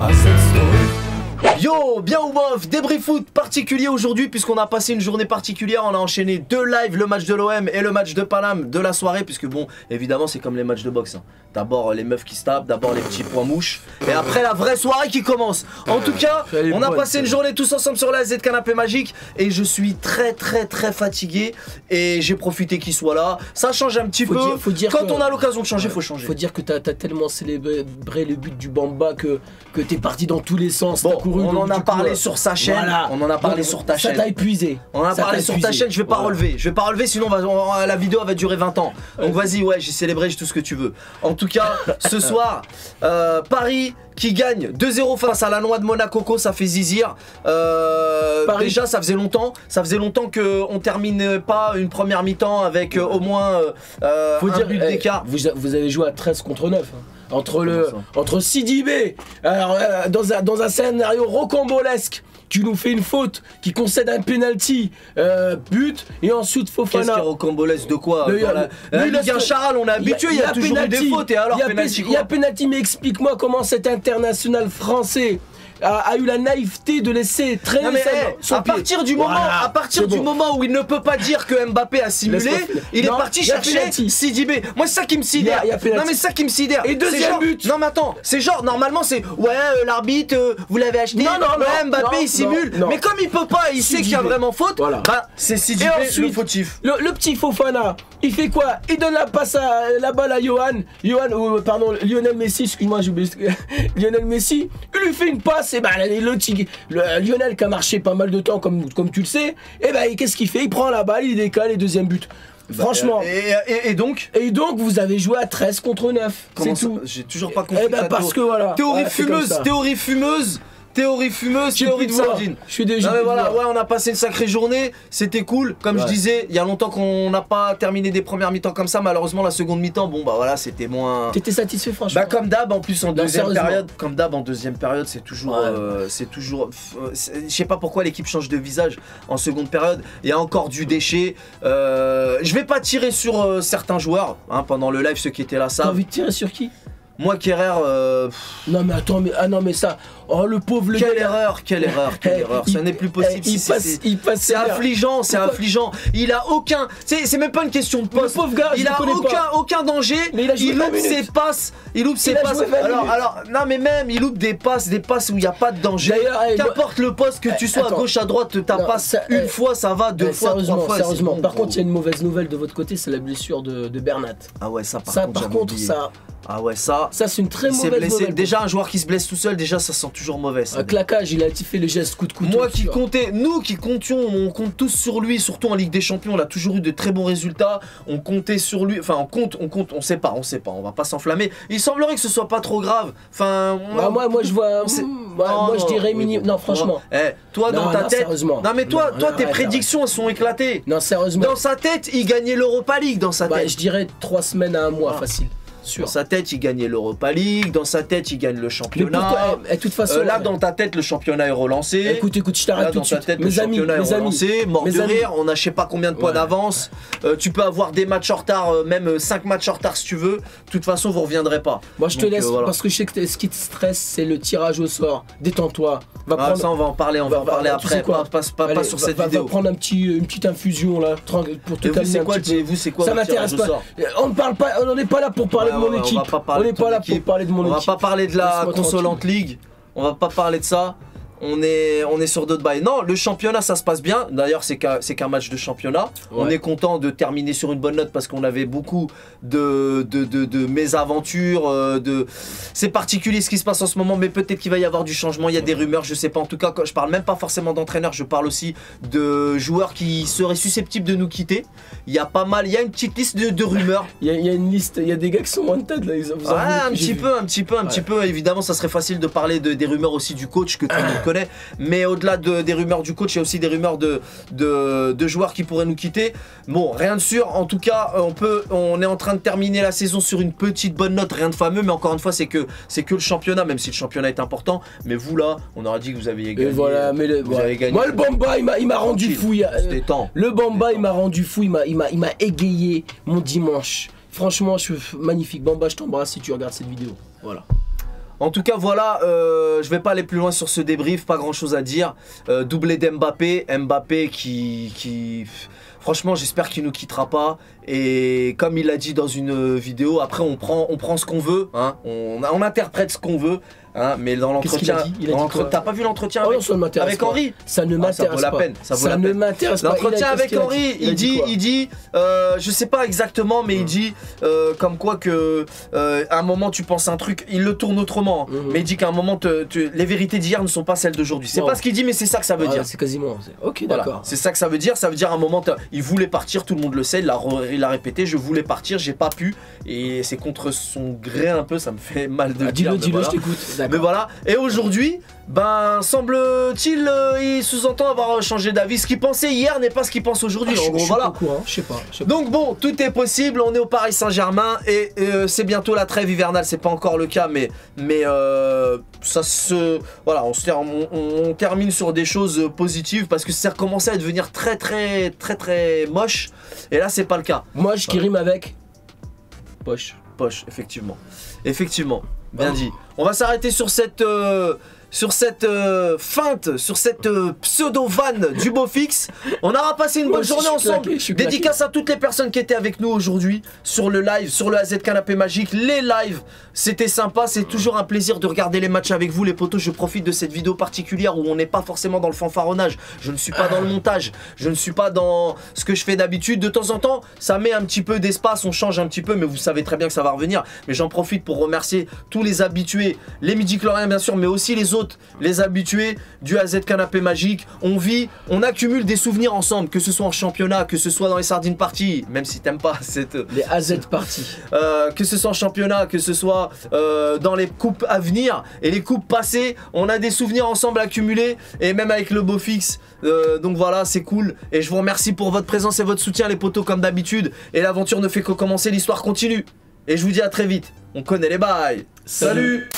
à cette story. Yo, bien ou bof, débrief foot particulier aujourd'hui puisqu'on a passé une journée particulière, on a enchaîné deux lives, le match de l'OM et le match de Paname de la soirée puisque bon, évidemment c'est comme les matchs de boxe, hein. D'abord les meufs qui se tapent, d'abord les petits points mouches et après la vraie soirée qui commence. En tout cas, on a passé une journée tous ensemble sur la Z Canapé Magique et je suis très fatigué et j'ai profité qu'il soit là. Ça change un petit peu, quand on a l'occasion de changer, faut changer. Faut dire que t'as tellement célébré le but du Bamba que t'es parti dans tous les sens. Bon, on en a parlé sur sa chaîne, voilà. On en a parlé sur ta chaîne. Ça t'a épuisé. On en a parlé sur ta chaîne, je vais pas relever. Je vais pas relever sinon la vidéo va durer 20 ans. Donc vas-y, ouais, j'ai célébré, j'ai tout ce que tu veux. En tout cas, ce soir, Paris qui gagne 2-0 face à la Noix de Monaco, ça fait zizir. Déjà, ça faisait longtemps qu'on termine pas une première mi-temps avec au moins un but d'écart. Vous avez joué à 13 contre 9. Hein. Entre Sidibé, alors dans un scénario rocambolesque, tu nous fais une faute, qui concède un penalty, but, et ensuite Fofana. Qu'est-ce qui est rocambolesque de quoi? Ligue 1 Charal, on est habitué, il y a toujours eu des fautes, et alors penalty quoi? Il y a penalty, mais explique-moi comment cet international français a eu la naïveté de laisser traîner à partir du moment où il ne peut pas dire que Mbappé a simulé, il est parti chercher Sidibé. Moi c'est ça qui me sidère. Non mais c'est ça qui me sidère. Et deuxième but. Non mais attends, c'est genre normalement c'est l'arbitre vous l'avez acheté. Non, Mbappé il simule. Mais comme il peut pas, il sait qu'il y a vraiment faute. Bah c'est Sidibé le fautif. Le petit Fofana, il fait quoi? Il donne la balle à Lionel Messi, excuse-moi j'ai oublié. Lionel Messi, il lui fait une passe. Et bah le Lionel qui a marché pas mal de temps comme tu le sais, et bah qu'est-ce qu'il fait? Il prend la balle, il décale et deuxième but. Franchement. Et donc vous avez joué à 13 contre 9. C'est tout. J'ai toujours pas compris. Et bah parce que voilà. Théorie fumeuse. Théorie de sardine. Je suis déjà. Voilà, ouais, on a passé une sacrée journée, c'était cool. Comme je disais, il y a longtemps qu'on n'a pas terminé des premières mi-temps comme ça. Malheureusement, la seconde mi-temps, bon bah voilà, c'était moins. T'étais satisfait franchement? Bah comme d'hab, en plus en deuxième période, c'est toujours, je sais pas pourquoi l'équipe change de visage en seconde période. Il y a encore du déchet. Je vais pas tirer sur certains joueurs, hein, pendant le live, ceux qui étaient là savent. T'as envie de tirer sur qui? Moi, Kerrer. Non mais attends, mais ça. Oh le pauvre Quelle erreur. Ça n'est plus possible. C'est affligeant. Il a aucun. C'est même pas une question de poste. Le pauvre gars, il a aucun danger. Mais il loupe ses passes. Alors, non mais même, il loupe des passes où il n'y a pas de danger. Qu'importe le poste que tu sois à gauche, à droite, ta passe une fois, ça va, deux fois, trois fois. Sérieusement. Par contre, il y a une mauvaise nouvelle de votre côté, c'est la blessure de Bernat. Ah ouais, ça par contre. Ah ouais, ça c'est une très mauvaise nouvelle. Déjà un joueur qui se blesse tout seul, déjà ça sent toujours mauvais. Un claquage, il a fait le geste coup de couteau. Nous qui comptions, on compte tous sur lui, surtout en Ligue des Champions, on a toujours eu de très bons résultats. On comptait sur lui, enfin on sait pas, on va pas s'enflammer. Il semblerait que ce soit pas trop grave. Enfin, moi je vois. Moi je dirais minimum. Non franchement. Toi dans ta tête. Sérieusement. Non mais toi tes prédictions elles sont éclatées. Non sérieusement. Dans sa tête, il gagnait l'Europa League dans sa tête. Je dirais 3 semaines à 1 mois facile. Dans sa tête, il gagnait l'Europa League. Dans sa tête, il gagne le championnat. De toute façon, là, dans ta tête, le championnat est relancé. Écoute, je t'arrête tout de suite. Le championnat est relancé. Mort de rire. On a je sais pas combien de points d'avance. Tu peux avoir des matchs en retard, même 5 matchs en retard si tu veux. De toute façon, vous reviendrez pas. Moi, je te laisse parce que je sais que ce qui te stresse, c'est le tirage au sort. Détends-toi. Ça, on va en parler. On va en parler après. Pas sur cette vidéo. On va prendre une petite infusion là pour te calmer. Vous, c'est quoi? Ça m'intéresse pas. On n'est pas là pour parler de mon équipe. On n'est pas là pour parler de mon équipe. On va pas parler de la consolante ligue. On va pas parler de ça. On est sur d'autres bails. Non, le championnat ça se passe bien. D'ailleurs c'est qu'un match de championnat. On est content de terminer sur une bonne note parce qu'on avait beaucoup de mésaventures. C'est particulier ce qui se passe en ce moment, mais peut-être qu'il va y avoir du changement. Il y a des rumeurs, je sais pas. En tout cas, je parle même pas forcément d'entraîneurs. Je parle aussi de joueurs qui seraient susceptibles de nous quitter. Il y a une petite liste de rumeurs. Il y a une liste. Il y a des gars qui sont wanted là. Un petit peu. Évidemment, ça serait facile de parler des rumeurs aussi du coach que tout le monde connaît. Mais au-delà des rumeurs du coach, il y a aussi des rumeurs de joueurs qui pourraient nous quitter. Bon, rien de sûr. En tout cas, on est en train de terminer la saison sur une petite bonne note, rien de fameux. Mais encore une fois, c'est que le championnat, même si le championnat est important. Mais vous là, on aurait dit que vous aviez gagné. Et voilà, mais vous avez gagné. Moi, le Bamba, il m'a rendu fou. Le Bamba, il m'a rendu fou. Il m'a égayé mon dimanche. Franchement, magnifique. Bamba, je t'embrasse si tu regardes cette vidéo. Voilà. En tout cas, voilà, je vais pas aller plus loin sur ce débrief, pas grand chose à dire. Doublé d'Mbappé, Mbappé qui franchement, j'espère qu'il nous quittera pas. Et comme il l'a dit dans une vidéo, après on prend ce qu'on veut, hein, on interprète ce qu'on veut. Hein, mais dans l'entretien, t'as pas vu l'entretien avec Henry? Ça ne m'intéresse pas. Ça ne m'intéresse pas. L'entretien avec Henry, il dit, je sais pas exactement, mais il dit comme quoi que à un moment tu penses un truc, il le tourne autrement, mais il dit qu'à un moment les vérités d'hier ne sont pas celles d'aujourd'hui. C'est pas ce qu'il dit, mais c'est ça que ça veut dire. C'est quasiment. Ok, d'accord. C'est ça que ça veut dire. Ça veut dire à un moment, il voulait partir, tout le monde le sait, il a répété, je voulais partir, j'ai pas pu, et c'est contre son gré un peu, ça me fait mal de dire. Dis-le, je t'écoute. Mais voilà, et aujourd'hui, ben semble-t-il, il sous-entend avoir changé d'avis. Ce qu'il pensait hier n'est pas ce qu'il pense aujourd'hui. En gros, voilà. Je sais pas. Donc bon, tout est possible. On est au Paris Saint-Germain et c'est bientôt la trêve hivernale. C'est pas encore le cas, mais ça se, voilà, on termine sur des choses positives parce que ça a commencé à devenir très moche. Et là, c'est pas le cas. Moche qui rime avec poche. Poche, effectivement. Bien dit. On va s'arrêter sur cette feinte, sur cette pseudo-vanne du beau fixe. On aura passé une bonne journée ensemble. Dédicace à toutes les personnes qui étaient avec nous aujourd'hui sur le live, sur le AZ Canapé Magique. Les lives, c'était sympa. C'est toujours un plaisir de regarder les matchs avec vous, les potos. Je profite de cette vidéo particulière où on n'est pas forcément dans le fanfaronnage. Je ne suis pas dans le montage. Je ne suis pas dans ce que je fais d'habitude. De temps en temps, ça met un petit peu d'espace. On change un petit peu, mais vous savez très bien que ça va revenir. Mais j'en profite pour remercier tous les habitués, les midi-chloriens bien sûr, mais aussi les autres. Les habitués du AZ Canapé Magique, on vit, on accumule des souvenirs ensemble, que ce soit en championnat, que ce soit dans les sardines parties, même si t'aimes pas cette... Les AZ parties. Que ce soit en championnat, que ce soit dans les coupes à venir et les coupes passées, on a des souvenirs ensemble accumulés, et même avec le beau fixe. Donc voilà, c'est cool, et je vous remercie pour votre présence et votre soutien les potos comme d'habitude, et l'aventure ne fait que commencer, l'histoire continue. Et je vous dis à très vite, on connaît les bails. Salut.